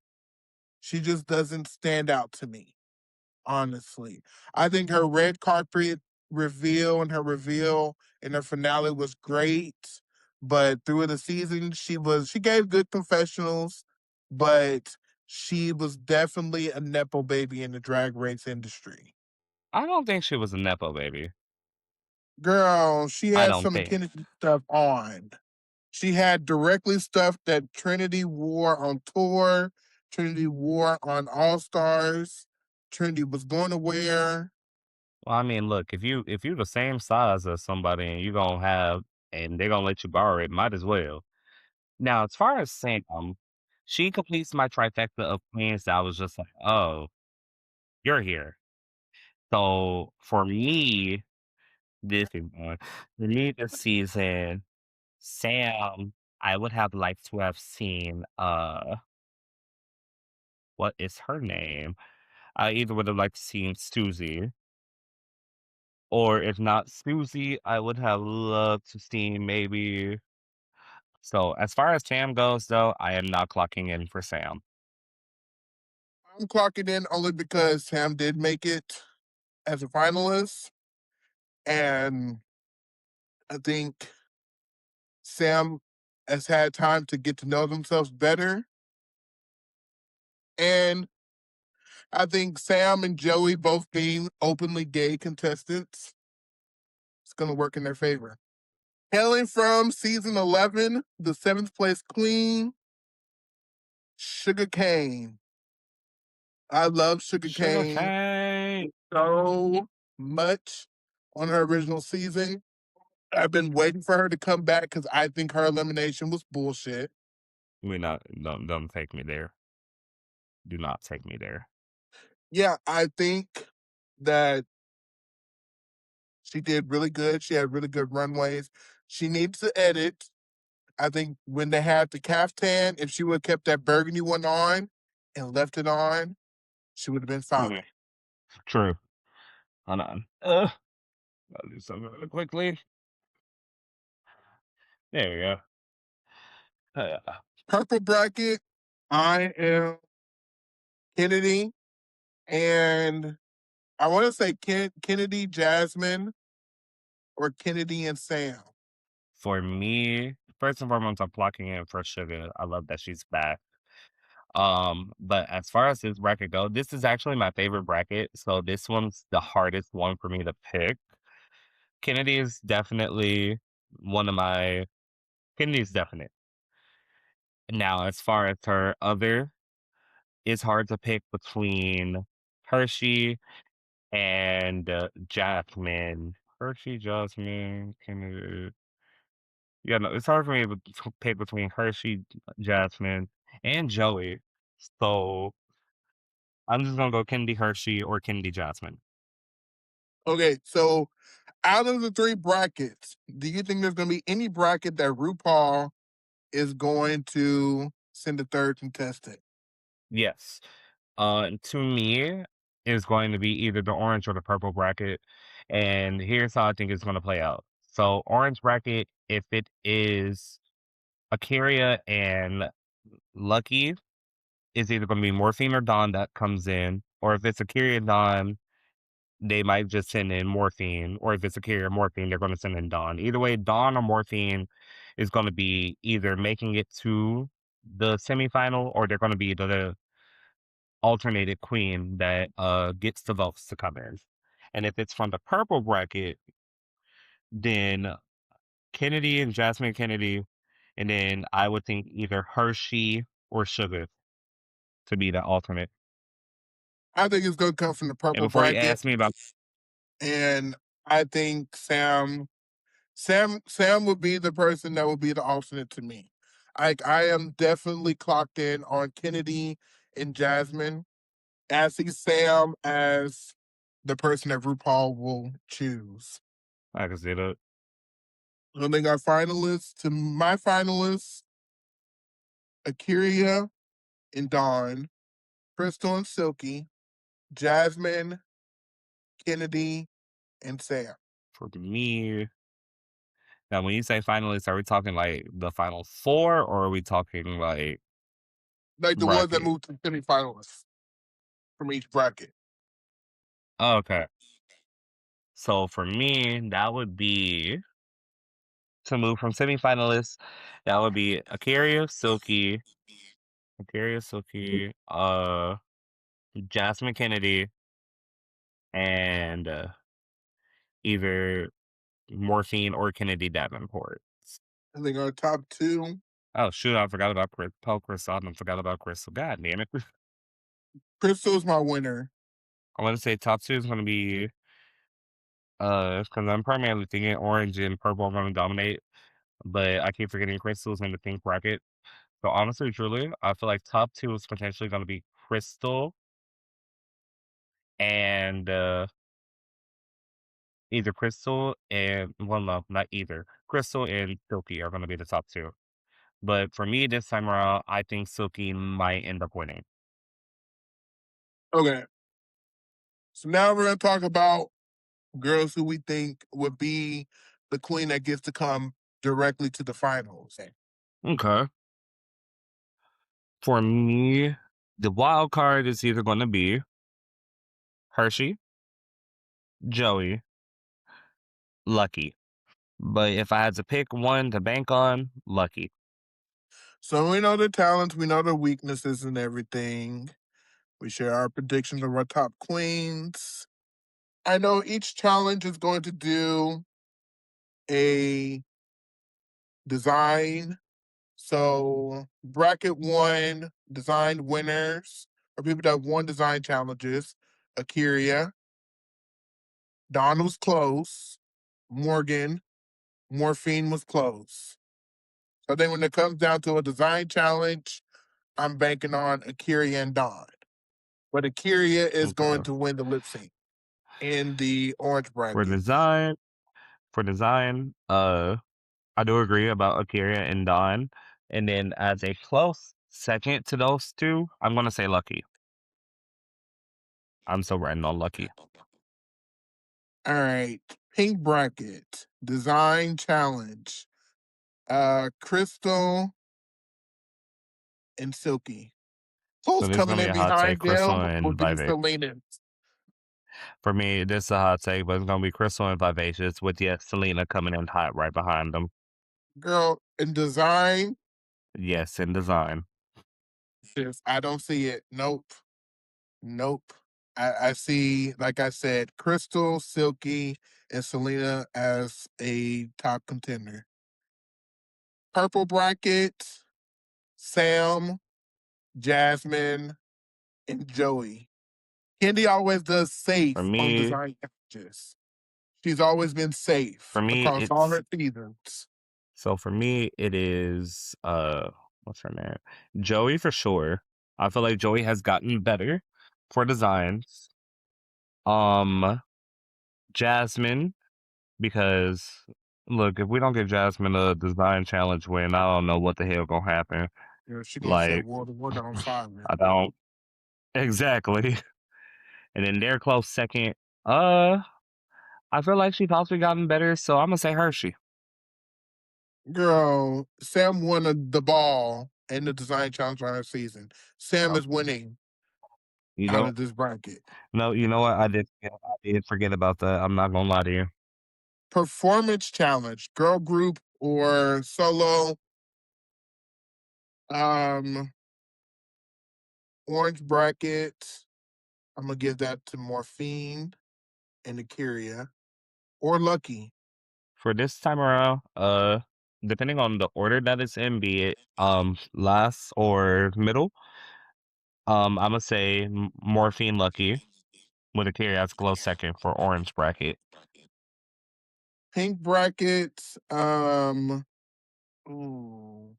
She just doesn't stand out to me, honestly. I think her red carpet reveal and her reveal in her finale was great, but through the season she gave good confessionals, but she was definitely a nepo baby in the drag race industry. I don't think she was a nepo baby. Girl, she I had don't some think. Kennedy stuff on. She had directly stuff that Trinity wore on tour. Trinity wore on All Stars. Trinity was going to wear. Well, I mean, look, if you the same size as somebody and you gonna have and they're gonna let you borrow it, might as well. Now, as far as Sam, she completes my trifecta of queens that I was just like, oh, you're here. So for me, this is one. For me this season, Sam, I would have liked to have seen what is her name? I either would have liked to seen Susie, or if not Susie, I would have loved to see maybe. So as far as Sam goes, though, I am not clocking in for Sam. I'm clocking in only because Sam did make it as a finalist, and I think Sam has had time to get to know themselves better. And I think Sam and Joey both being openly gay contestants, it's going to work in their favor. Hailing from season 11, the seventh place queen, Sugar Cane. I love Sugar Sugar Cane cane. so much on her original season. I've been waiting for her to come back because I think her elimination was bullshit. We not don't take me there. Do not take me there. Yeah, I think that she did really good. She had really good runways. She needs to edit. I think when they had the caftan, if she would have kept that burgundy one on and left it on, she would have been fine. Mhm. True. Hold on. I'll do something really quickly. There we go. Purple bracket, I am Kennedy, and I want to say Kennedy, Jasmine, or Kennedy and Sam. For me, first and foremost, I'm clocking in for Sugar. I love that she's back. But as far as this bracket go, this is actually my favorite bracket. So this one's the hardest one for me to pick. Kennedy is definitely one of my Kennedy's definite. Now, as far as her other, it's hard to pick between Hershey and Jasmine. Hershey, Jasmine, Kennedy. Yeah, no, it's hard for me to pick between Hershey, Jasmine, and Joey. So I'm just gonna go Kennedy Hershey or Kennedy Jasmine. Okay, so out of the three brackets, do you think there's going to be any bracket that RuPaul is going to send a third contestant? Yes. To me, is going to be either the orange or the purple bracket. And here's how I think it's gonna play out. So orange bracket, if it is Akaria and Lucky, is either gonna be Morphine or Dawn that comes in, or if it's Akaria and Dawn, they might just send in Morphine, or if it's Akaria or Morphine, they're gonna send in Dawn. Either way, Dawn or Morphine is gonna be either making it to the semifinal or they're gonna be the alternated queen that gets the votes to come in. And if it's from the purple bracket, then Kennedy and Jasmine Kennedy, and then I would think either Hershey or Sugar to be the alternate. I think it's going to come from the And purple before you bracket, ask me about and I think Sam would be the person that would be the alternate to me. I am definitely clocked in on Kennedy and Jasmine. I see Sam as the person that RuPaul will choose. I can see that. So they got finalists. To my finalists, Akira and Dawn, Crystal and Silky, Jasmine, Kennedy, and Sam. For me, now when you say finalists, are we talking like the final four or are we talking like Like the ones that bracket? moved to semifinalists from each bracket. Oh, okay. So for me, that would be to move from semifinalists, that would be Akaria, Silky, Jasmine Kennedy, and either Morphine or Kennedy Davenport. I think our top two, Oh shoot, I forgot about Paul Crystal. I forgot about Crystal. God damn it. Crystal's my winner. I want to say top two is going to be because I'm primarily thinking orange and purple are going to dominate, but I keep forgetting Crystal's in the pink bracket. So honestly, truly, I feel like top two is potentially going to be Crystal and either Crystal and well, no, not either. Crystal and Silky are going to be the top two. But for me this time around, I think Silky might end up winning. Okay. So now we're going to talk about girls who we think would be the queen that gets to come directly to the finals. Okay. For me, the wild card is either going to be Hershey, Joey, Lucky. But if I had to pick one to bank on, Lucky. So we know the talents, we know the weaknesses and everything. We share our predictions of our top queens. I know each challenge is going to do a design. So bracket one, design winners, or people that won design challenges. Akira, Don was close. Morgan, Morphine was close. So then when it comes down to a design challenge, I'm banking on Akira and Don. But Akira is going Okay. to win the lip sync in the orange For bracket. design, for design, I do agree about Akira and Dawn. And then as a close second to those two, I'm gonna say Lucky. I'm still riding on Lucky. All right. Pink bracket. Design challenge. Crystal and Silky. So Who's this is coming gonna be in a hot take. behind Crystal them will and be Vivacious. Selena. For me, this is a hot take, but it's gonna be Crystal and Vivacious with yes, Selena coming in hot right behind them. Girl, in design, Yes, in design. I don't see it. Nope. Nope. I see, like I said, Crystal, Silky, and Selena as a top contender. Purple bracket, Sam, Jasmine, and Joey. Candy always does For safe on me, design challenges. She's always been safe for me, across all it's her seasons. so for me, it is what's her name? Joey for sure. I feel like Joey has gotten better for designs. Um Jasmine, because look, if we don't get Jasmine a design challenge win, I don't know what the hell gonna happen. You know, she gonna set Like World on fire. I don't exactly. And then their close second, uh, I feel like she's possibly gotten better, so I'm gonna say Hershey. Girl, Sam won the ball in the design challenge on her season. Sam Oh, is winning you out know, of this bracket. no, you know what? I did forget about that. I'm not gonna lie to you. Performance challenge, girl group or solo. Um, orange bracket. I'm gonna give that to Morphine and Akira or Lucky. For this time around, depending on the order that it's in, be it last or middle, I'm gonna say Morphine Lucky with a carry as close second for orange bracket. Pink bracket. Ooh.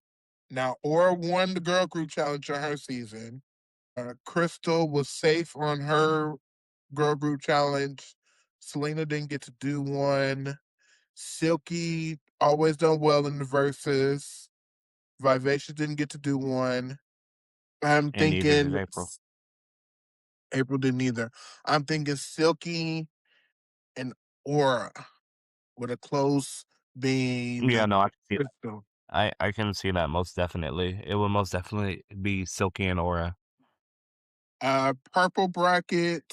Now, Aura won the girl group challenge on her season. Crystal was safe on her girl group challenge. Selena didn't get to do one. Silky always done well in the verses. Vivacious didn't get to do one. I'm And neither did thinking April. April didn't either. I'm thinking Silky and Aura with a close Yeah, being no, I can see that. Crystal. I can see that most definitely. It will most definitely be Silky and Aura. Purple bracket.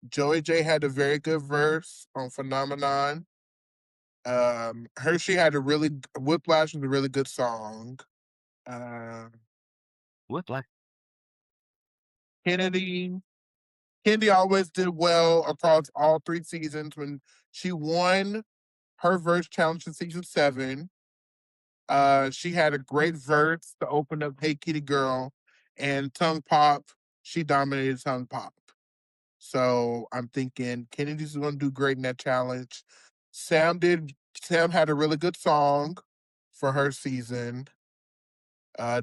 Joey J had a very good verse on Phenomenon. Hershey had a really Whiplash was a really good song. Uh, What black? Kennedy Kennedy always did well across all 3 seasons. When she won her verse challenge in season 7, she had a great verse to open up "Hey Kitty Girl," and Tongue Pop. She dominated Tongue Pop. So I'm thinking Kennedy's going to do great in that challenge. Sam did. Sam had a really good song for her season.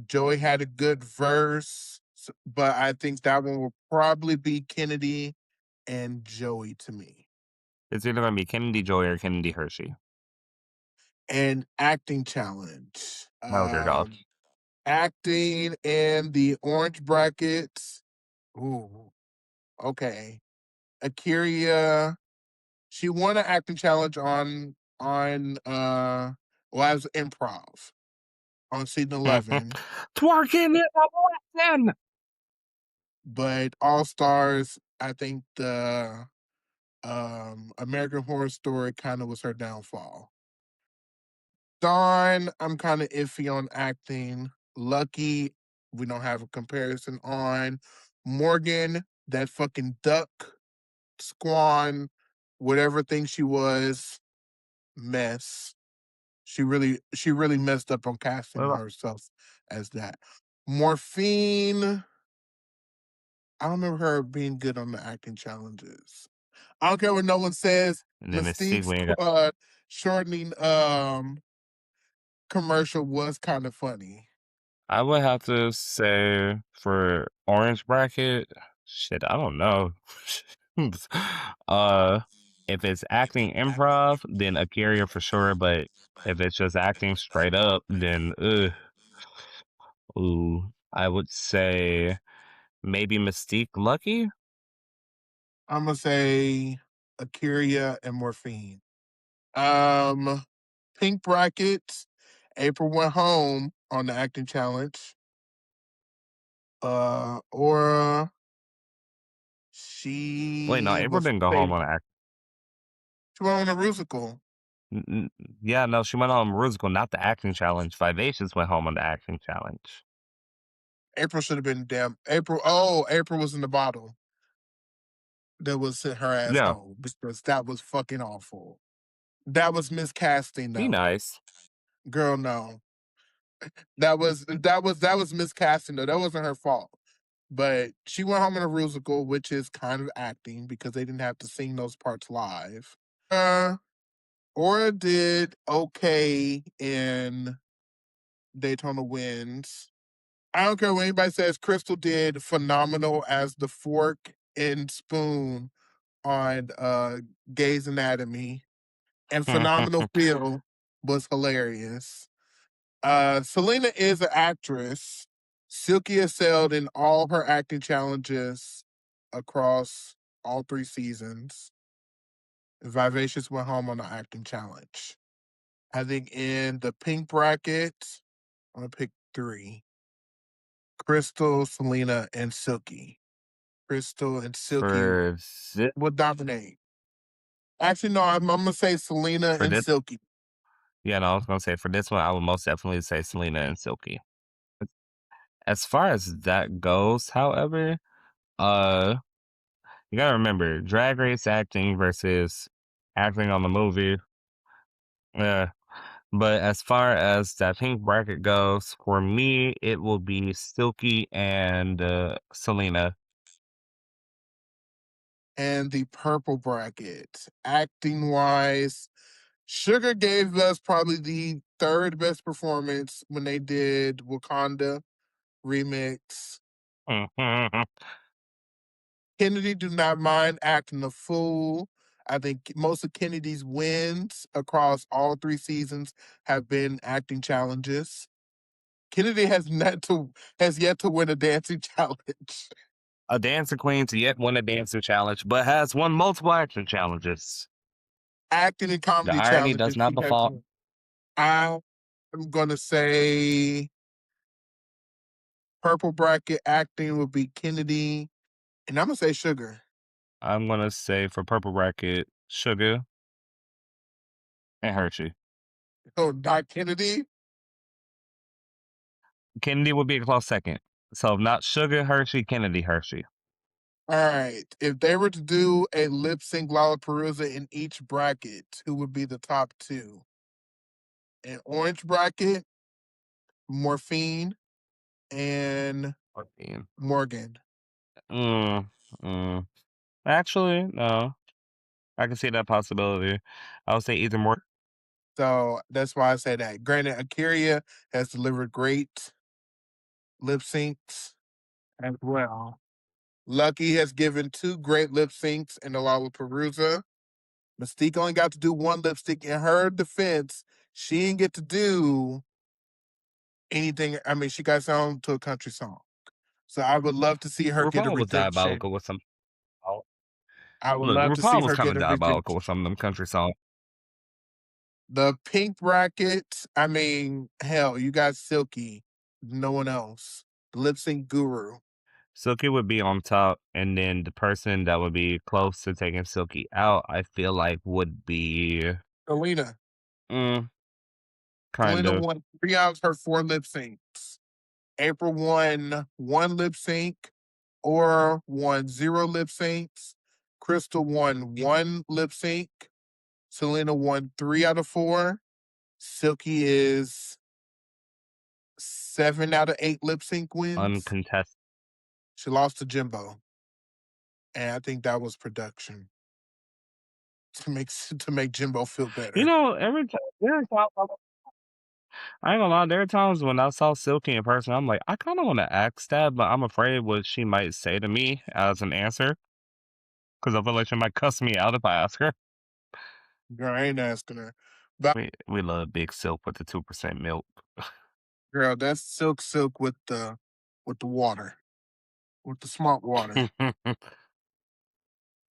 Joey had a good verse, but I think that one will probably be Kennedy and Joey to me. It's either gonna be Kennedy Joy or Kennedy Hershey. And acting challenge. Oh dear God. Acting in the orange brackets. Ooh, okay. Akira, she won an acting challenge on well, as improv on season 11, Twerking in the lesson. but All Stars, I think the American Horror Story kind of was her downfall. Dawn, I'm kind of iffy on acting. Lucky, we don't have a comparison on. Morgan, that fucking duck, squan, whatever thing she was, mess. She really messed up on What casting about herself as that. Morphine, I don't remember her being good on the acting challenges. I don't care what no one says. and then Mystique? Mystique's We ain't got. shortening commercial was kind of funny. I would have to say for orange bracket, shit, I don't know. uh, if it's acting improv, then Akira for sure. But if it's just acting straight up, then ooh, I would say maybe Mystique Lucky. I'm gonna say Akira and Morphine. Um, Pink brackets. April went home on the acting challenge. Aura, Wait, no, she April was didn't go home safe. on act. She went on a musical. Yeah, no, she went on musical, not the acting challenge. Vivacious went home on the acting challenge. April should have been damn. April. Oh, April was in the bottle. That was sent her ass Yeah, home because that was fucking awful. That was miscasting be though. nice. Girl, no. That was miscasting though. That wasn't her fault. But she went home in a musical, which is kind of acting because they didn't have to sing those parts live. Aura did okay in Daytona Winds. I don't care what anybody says. Crystal did phenomenal as the fork and spoon on Gay's Anatomy, and Phenomenal Phil was hilarious. Selena is an actress. Silky excelled in all her acting challenges across all 3 seasons. Vivacious went home on the acting challenge. I think in the pink bracket, I'm gonna pick 3: Crystal, Selena, and Silky. Crystal and Silky For this, will dominate. Actually, no, I'm gonna say Selena for and this, Silky. yeah, no, I was gonna say for this one, I would most definitely say Selena and Silky. As far as that goes, however, uh, you gotta remember Drag Race acting versus acting on the movie. Yeah, but as far as that pink bracket goes, for me, it will be Silky and Selena. And the purple bracket, acting wise, Sugar gave us probably the third best performance when they did Wakanda remix. Kennedy do not mind acting a fool. I think most of Kennedy's wins across all 3 seasons have been acting challenges. Kennedy has yet to win a dancing challenge. A dancer queen to yet win a dancer challenge, but has won multiple action challenges. Acting and The comedy irony does challenges not she has befall. won. I'm gonna say purple bracket acting would be Kennedy, and I'm gonna say Sugar. I'm gonna say for purple bracket, Sugar and Hershey. Oh, not Kennedy. Kennedy would be a close second. So not Sugar Hershey, Kennedy Hershey. All right. If they were to do a lip sync Lollapalooza in each bracket, who would be the top two? An orange bracket, Morphine and Fourteen. Morgan. Mm, mm. Actually, no. I can see that possibility. I would say either more. So that's why I say that. Granted, Akira has delivered great lip syncs as well. Lucky has given 2 great lip syncs in the Lollapalooza. Mystique only got to do 1 lipstick. In her defense, she didn't get to do anything. I mean, she got sung to a country song. So I would love to see her get a RuPaul was redemption. diabolical with some. Oh, I would look, love to see RuPaul was her kind get of a diabolical redemption. with some of them country songs. The pink bracket, I mean, hell, you got Silky, no one else. The lip sync guru, Silky would be on top, and then the person that would be close to taking Silky out, I feel like would be Selena. mm, kind Selena of won 3 out of her 4 lip syncs. April won 1 lip sync or won 0 lip syncs. Crystal won 1 lip sync. Selena won 3 out of 4. Silky is 7 out of 8 lip sync wins. uncontested. She lost to Jimbo, and I think that was production to make Jimbo feel You better. know, I ain't gonna lie, there are times when I saw Silky in person, I'm like, I kind of want to ask that, but I'm afraid what she might say to me as an answer because I feel like she might cuss me out if I ask her. Girl, I ain't asking her. But We love Big Silk with the 2% milk. girl, that's Silk with the water, with the smart water.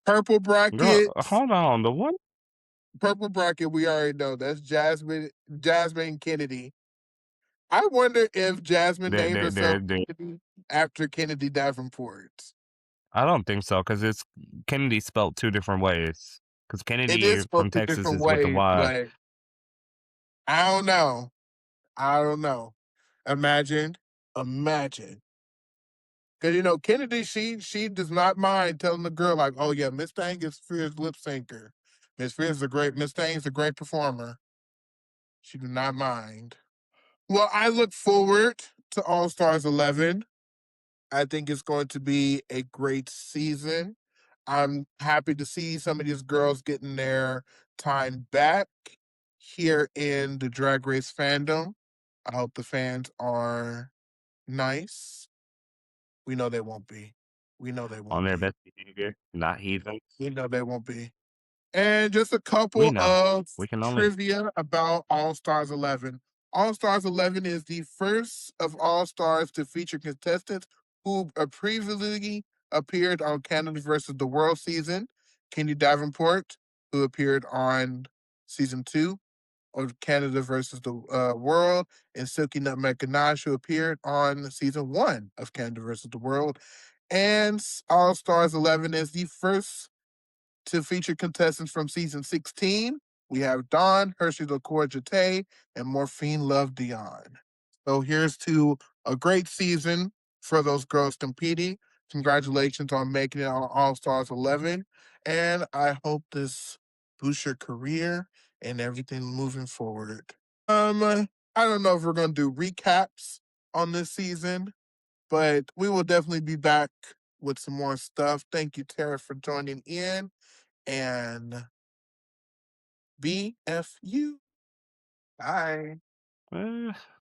Purple Girl, bracket, hold on. The one purple bracket. We already know that's Jasmine Kennedy. I wonder if Jasmine there, named there, herself there, there. Kennedy after Kennedy Davenport. I don't think so because it's Kennedy spelled two different ways. Because It is Kennedy from supposed to be Texas different is with the ways, Y. but I don't know. I don't know. Imagine, imagine. Because Kennedy, she does not mind telling the girl like, "Oh yeah, Miss Thang is Fear's lip syncer. Miss Thang's a great performer. She do not mind." Well, I look forward to All Stars 11. I think it's going to be a great season. I'm happy to see some of these girls getting their time back here in the Drag Race fandom. I hope the fans are nice. We know they won't be. We know they On won't their be. best behavior, not heathens. We know they won't be. And just a We couple know. of We can only. trivia about All Stars 11. All Stars 11 is the first of All Stars to feature contestants who previously appeared on Canada versus the World season. Kenny Davenport, who appeared on season 2 of Canada versus the World, and Silky Nutmeg Ganache, who appeared on season 1 of Canada versus the World. And All Stars 11 is the first to feature contestants from season 16. We have Dawn, Hershey LaCour Jate, and Morphine Love Dion. So here's to a great season for those girls competing. Congratulations on making it on All Stars 11. And I hope this boosts your career and everything moving forward. I don't know if we're going to do recaps on this season, but we will definitely be back with some more stuff. Thank you, Tara, for joining in. And BFU. Bye. eh,